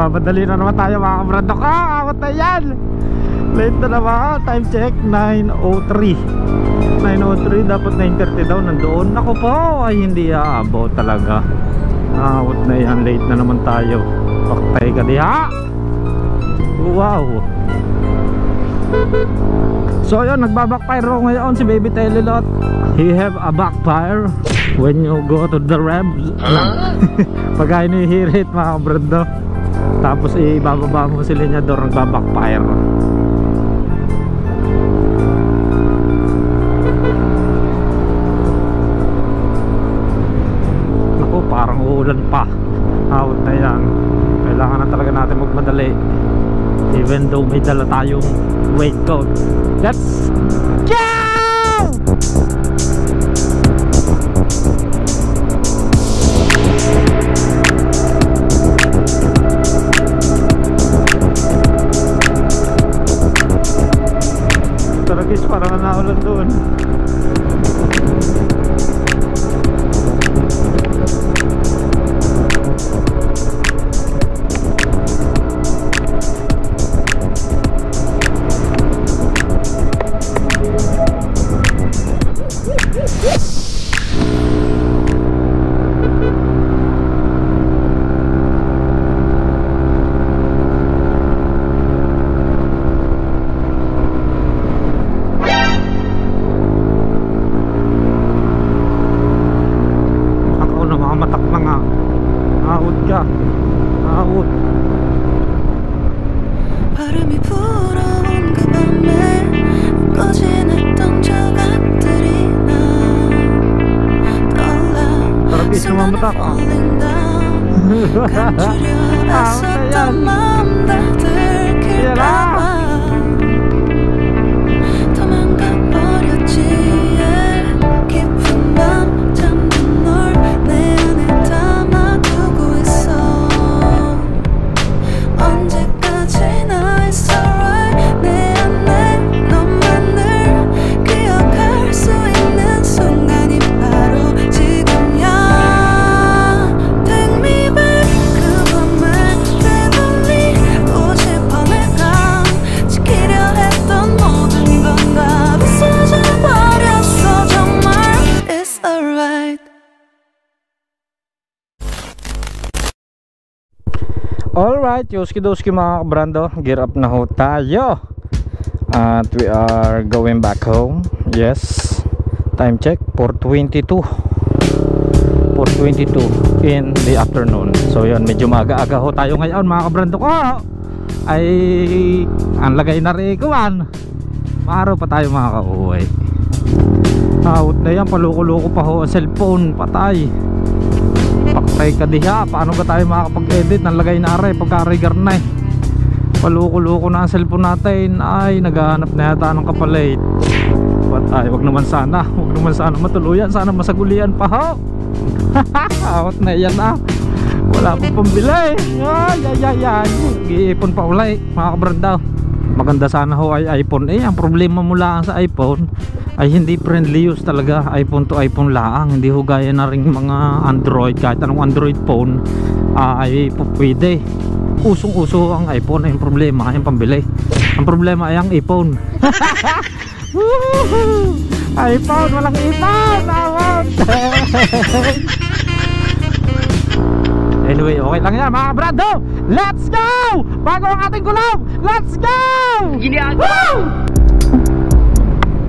Nagmamadali na naman tayo mga kabrando ko. Awat na yan. Late na naman. Time check 9:03. 9:03, dapat 9:30 daw. Nandoon ako po. Ay hindi aabot talaga. Awat na yan. Late na naman tayo. Paktay ka diha. Wow. So yun, nagbabackfire ako ngayon si Baby Telelot. He have a backfire when you go to the Rebs. Pagka hinihirit mga kabrando, tapos ibababa mo si Lenyador, nagbabackfire. Naku, parang uulan pa. Out na yan. Kailangan na talaga natin magmadali, even though may dala tayong raincoat. Let's go! Taragis, parang naulan doon. 바람이 불어온 그 밤에 꺼진 했던 조각들이 난 떠올라 순간에 falling down 감추려 애썼던 마음 다 들킬까봐 도망가 버렸지. 깊은 밤 잠든 널 내 안에 담아두고 있어. 언제까지나 it's alright. 내 안에 너만을 기억할 수 있는 순간이 바로 지금이야. Take me back. 그 밤을 되돌리고 싶어. 내가 지키려 했던 모든 건 다 부서져 버렸어. 정말 it's alright. Alright, yoski-doski mga kabrando, gear up na ho tayo. At we are going back home. Yes, time check 4:22 in the afternoon. So yun, medyo maaga-aga ho tayo ngayon mga kabrando ko. Ay, ang lagay na rin ikuan, maaraw pa tayo mga kauwi. Out na yan, paluko-luko pa ho ang cellphone, patay. Paktay ka diha, paano ba tayo makakapag-edit? Nalagay na aray, pagka-trigger na eh. Paluko-luko na ang cellphone natin. Ay, naghahanap na yata ng kapalit. Patay, wag naman sana matuluyan. Sana masagulian pa ho. Out na yan ah. Wala pong pambili. Ay. Giipon pa ulay mga kabrandaw. Maganda sana ho ay iPhone. Ang problema mula sa iPhone ay hindi friendly use talaga. iPhone to iPhone laang, hindi ho gaya na ring mga Android. Kahit anong Android phone ay pwede. Usong-uso ang iPhone. Ay yung problema, yung pambili. Ang problema ay ang iPhone. iPhone, walang iPhone. Anyway, okay lang yan mga brado. Let's go! Bago ang ating gulong, let's go!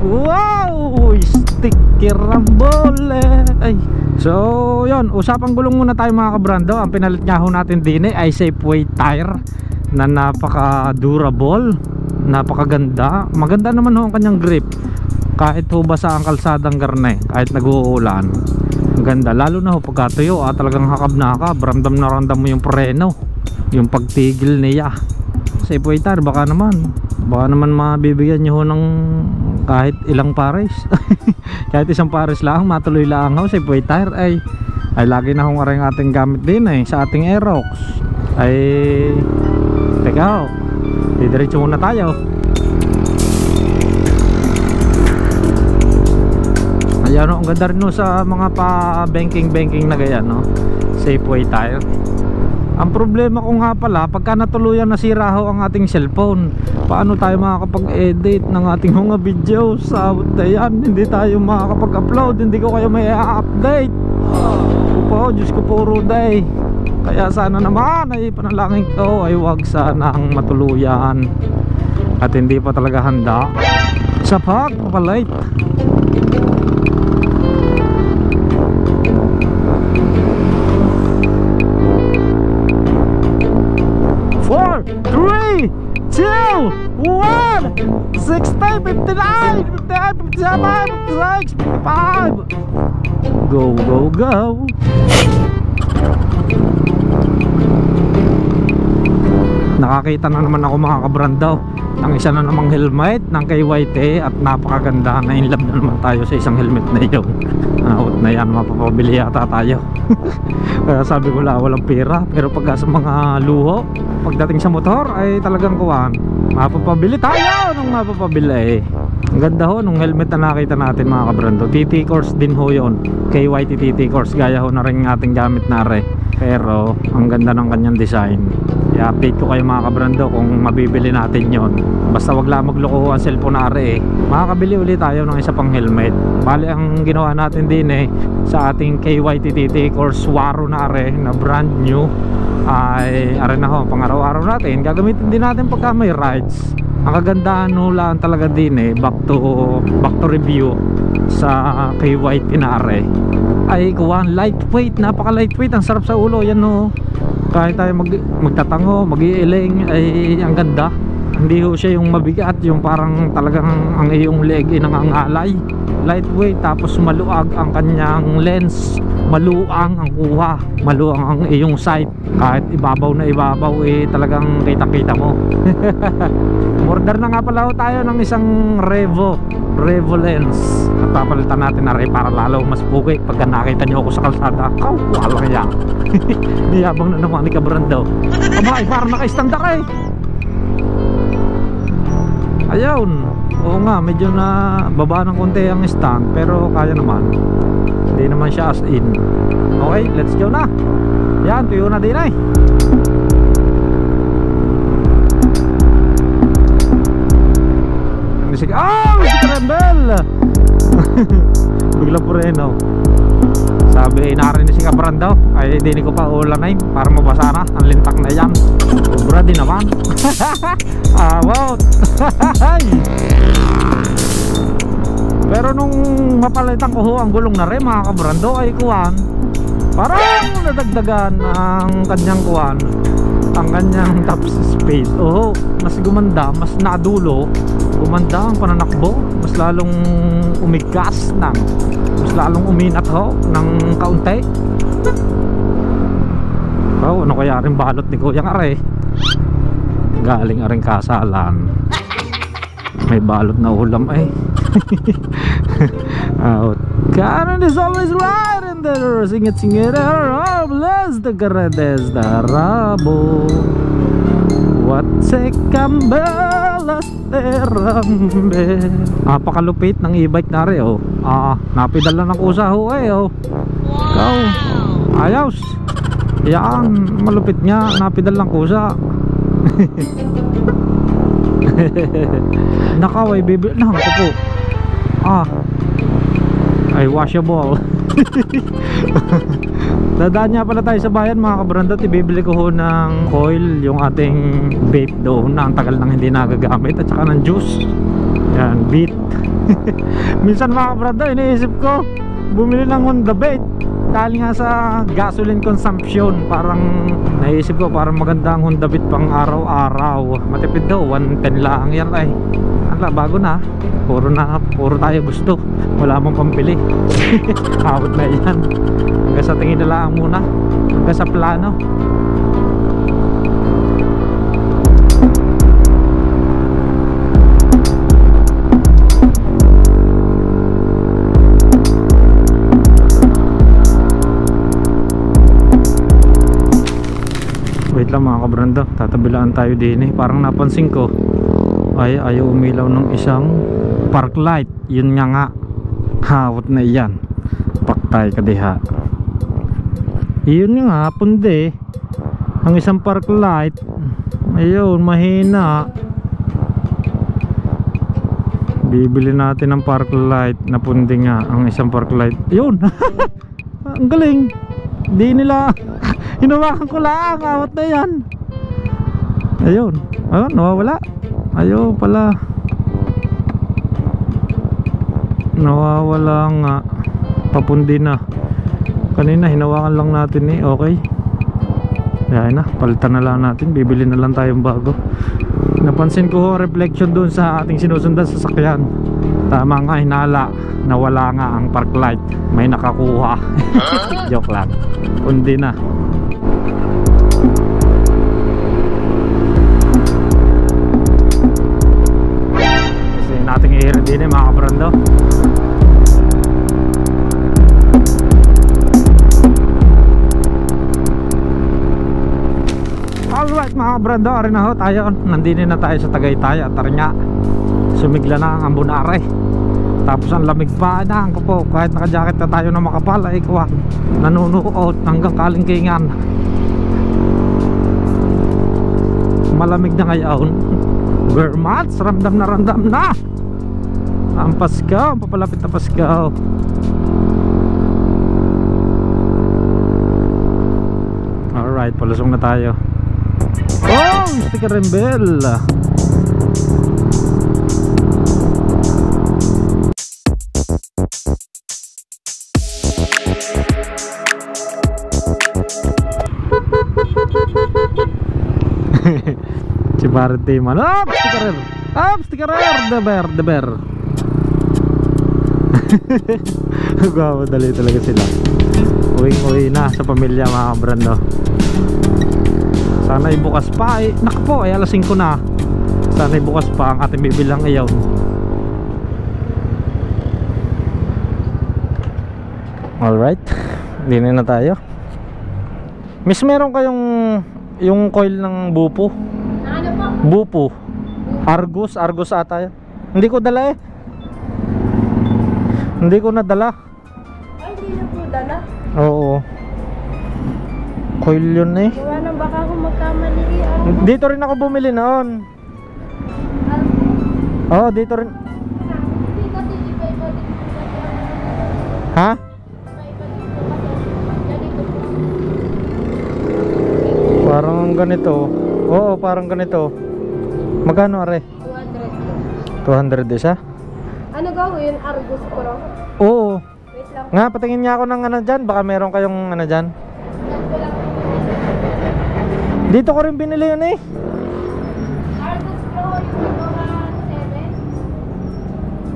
Wow! Sticker ang bole. Ay. So yun, usapang gulong muna tayo mga kabrando. Ang pinalit nga ho natin din ay Safeway tire na napaka durable, napakaganda. Maganda naman ho ang kanyang grip. Kahit ho basa ang kalsadang garne, kahit nag-uulan, ang ganda. Lalo na ho pagka tuyo, talagang hakab na hakab. Ramdam na ramdam mo yung preno, yung pagtigil niya. Safeway tire, baka naman mabibigyan nyo ho ng kahit ilang pares. Kahit isang pares lang, matuloy lang ho. Safeway tire ay lagi na hong aring ating gamit din sa ating Aerox. Ay teka ho, didiretso muna tayo. Ayan o, ang ganda rin sa mga pa banking na ganyan, no? Safeway tire. Ang problema ko nga pala, pagka natuluyan nasira ho ang ating cellphone, paano tayo makakapag-edit ng ating mga videos? Sabot na yan, hindi tayo makakapag-upload, hindi ko kayo may update. Opo, Diyos ko puro day. Kaya sana naman ay panalangin ko ay wag sanang matuluyan at hindi pa talaga handa sa pagpapalit. Four, 3, 2, 1, 60, 59, 58, 57, 56, 55. Go, go, go. Nakakita na naman ako mga kabrandaw ng isa na namang helmet ng KYT at napakaganda. Na in love na naman tayo sa isang helmet na yun. Out na yan, mapapabili yata tayo. Kaya sabi ko walang pera, pero pagka sa mga luho, pagdating sa motor ay talagang kuwan, mapapabili tayo ng mapapabili. Ang ganda ho nung helmet na nakita natin mga kabrandaw. TT course din ho yun, KYT TT course, gaya ho na rin ating gamit na re. Pero ang ganda ng kanyang design. I-update ko kayo mga kabrando kung mabibili natin yon. Basta wag lang magloko ang cellphone na are makakabili ulit tayo ng isa pang helmet. Bali ang ginawa natin din sa ating KYT TT course Waro na are na brand new ay are na ho pang araw-araw natin. Gagamitin din natin pagka may rides. Ang kagandahan no lang talaga din back to review sa KYT na are ay kuwan lightweight, napaka lightweight, ang sarap sa ulo yan no. Kahit tayo magtatango, mag-iiling ay ang ganda. Hindi ho siya yung mabigat, yung parang talagang ang iyong leg ay nangangalay. Lightweight, tapos maluag ang kanyang lens, maluang ang kuha, maluang ang iyong sight. Kahit ibabaw na ibabaw talagang kita-kita mo. Order na nga pala ho tayo ng isang Revo lens at papalitan natin na rin para lalo mas pugi pagka nakita nyo ako sa kalsada. Walang yan. Niyabang na naman ni kabrandaw. Abay, parang naka-standard ayun. Oo nga, medyo na baba ng konti ang stand, pero kaya naman. Hindi naman siya as in. Okay, let's go na. Yan, tuyo na din si Trembel. Bigla po rin sabi narinig si Kabran daw ay hindi ko pa ulanayin para mabasa na ang lintak na yan. Sobra din naman. Wow. Pero nung mapalitan ko ho ang gulong na rin mga kabrando ay kuwan, parang nadagdagan ang kanyang kuwan, ang kanyang top speed. Mas gumanda, mas nadulo, gumanda ang pananakbo, mas lalong umigas ng, mas lalong uminat ho ng kaunti. Ano kaya rin balot ni Kuya Are? Galing aring kasalan, may balot na ulam Kanan is always right and there sing it bless the grades the rabo what se cambelas terambe. Napakalupit ng e-bike na rin napidal na ng kusa ho ikaw ayos yan, malupit nga, napidal ng kusa. Nakaway baby lang ito po ay washable. Dadaan niya pala tayo sa bayan mga kabrandot. Ibibili ko ho ng coil yung ating vape doon na ang tagal nang hindi nagagamit, at saka ng juice yan, beat. Minsan mga kabrandot iniisip ko bumili ng Honda Vape dahil nga sa gasoline consumption. Parang naisip ko parang maganda ang Honda Beat pang araw-araw. Matipid daw, 110 lang yan bago na. Puro tayo gusto. Wala mong pambili. Awat na yan. Hanggang sa tingin na lang muna. Hanggang sa plano. Wait lang mga kabranda, tatabilaan tayo din Parang napansin ko ay ayaw umilaw ng isang park light. Yun nga hawat na yan. Paktay ka diha. Yun nga pundi. Ang isang park light, ayun, mahina. Bibili natin ng park light na punding nga. Ang isang park light, yun. Ang galing. Di nila hinawakan ko lang, awat na yan. Ayun, ayun, nawawala. Ayun pala, nawawala nga. Papundi na. Kanina hinawakan lang natin eh. Okay, yan na, palitan na lang natin. Bibili na lang tayong bago. Napansin ko reflection dun sa ating sinusundan sa sasakyan. Tama nga, hinala, nawala nga ang park light. May nakakuha. Joke lang, pundi na. Kasi nating i-hear din eh mga kabrando. Alright mga kabrando, arin na ho tayo. Nandini na tayo sa Tagaytay at nga sumigla na ang ambunare. Tapos ang lamig pa na ko po. Kahit naka-jacket na tayo na makapal ay kuha, nanunuot hanggang kalingkingan. Malamig na ngayon. Vermats, ramdam na ang Pasko, ang papalapit na Pasko. Alright, palusong na tayo. Oh, sticker rebel. Si Barty man. Up, sticker. Up, sticker. The bear. Gawa dali talaga sila. Uwi na sa pamilya mga kabrando. Sana bukas pa eh. Naku po, ay alas 5 na. Sana bukas pa ang ating bibilang ayaw. Alright, dinin na tayo. Miss, meron kayong yung coil ng bupo? Ano po? Bupo Argus ata yan. Hindi ko dala eh. Hindi ko nadala. Ay, hindi na po dala. Oo, coil yun eh. Gawa nang baka ako magkamali. Dito rin ako bumili noon. Oo, dito rin. Hindi kasi iba-iba din po. Ha? Iba-iba din po kasi. Ganito po. Parang ganito. Oo, parang ganito. Magkano are? 200 po. 200 isa? Ano gawin? Argus Pro? Oo. Wait lang. Nga, patingin niya ako ng ano dyan. Baka meron kayong ano dyan. Dito ko rin binili yun eh. Argus Pro yung mga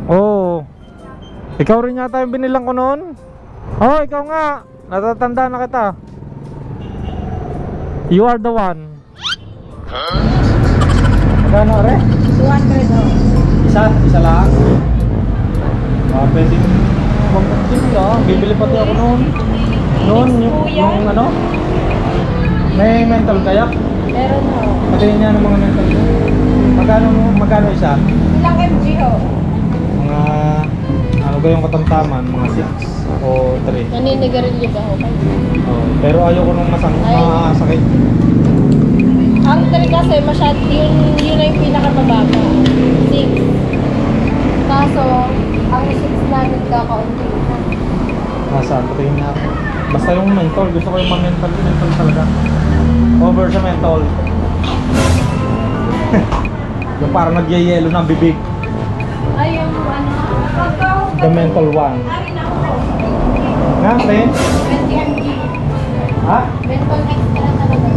7. Oo. Ikaw rin yata yung binilang ko noon. Oo, ikaw nga. Natatanda na kita. You are the one. Magkano are? 200 oh. Isa lang. Pwede magpapili ah. Bibili pati ako noon. Noon yung ano? May mental kayak? Meron ho. Patingin niya ng mga mental kayak. Magkano isa? Ilang MG ho? Mga ano ba yung katamtaman? Mga 6 o 3. Naninigarilyo ba ho kayo? Oh, pero ayoko nung masakit. Ang talaga kasi masyad, yun na yung pinakamababa. 6. Kaso, ang 6 na nagkakaunti. Nasaan? Patingin niya ako. Basta yung mental. Gusto ko yung mental talaga. Over sa mental. Yung parang nagyayelo ng bibig. Ay, yung ano? The mental one. Nga, 10? 20 mg. Ha? Mental extra talaga.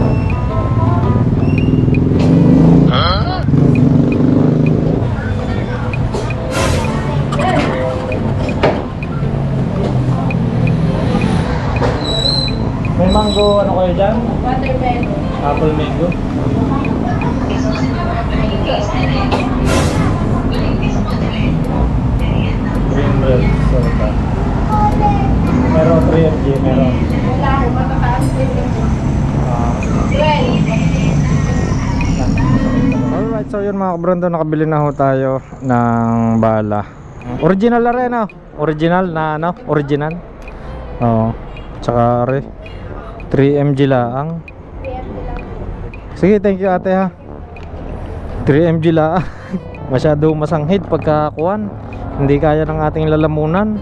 May mango, ano kayo dyan? Watermelon. Apple mango. Green red soda. Meron 3 mg, meron. Wala ako, matataas din. Ah. 12. Alright, so yun mga kabrando, nakabili na ho tayo ng bala. Original na rin, no? Original na, ano? Original. Oo. Tsaka rin 3 mg lang. 3 mg lang. Sige, thank you ate ha. 3 mg la. Masyado masanghid pagkakuan. Hindi kaya ng ating lalamunan.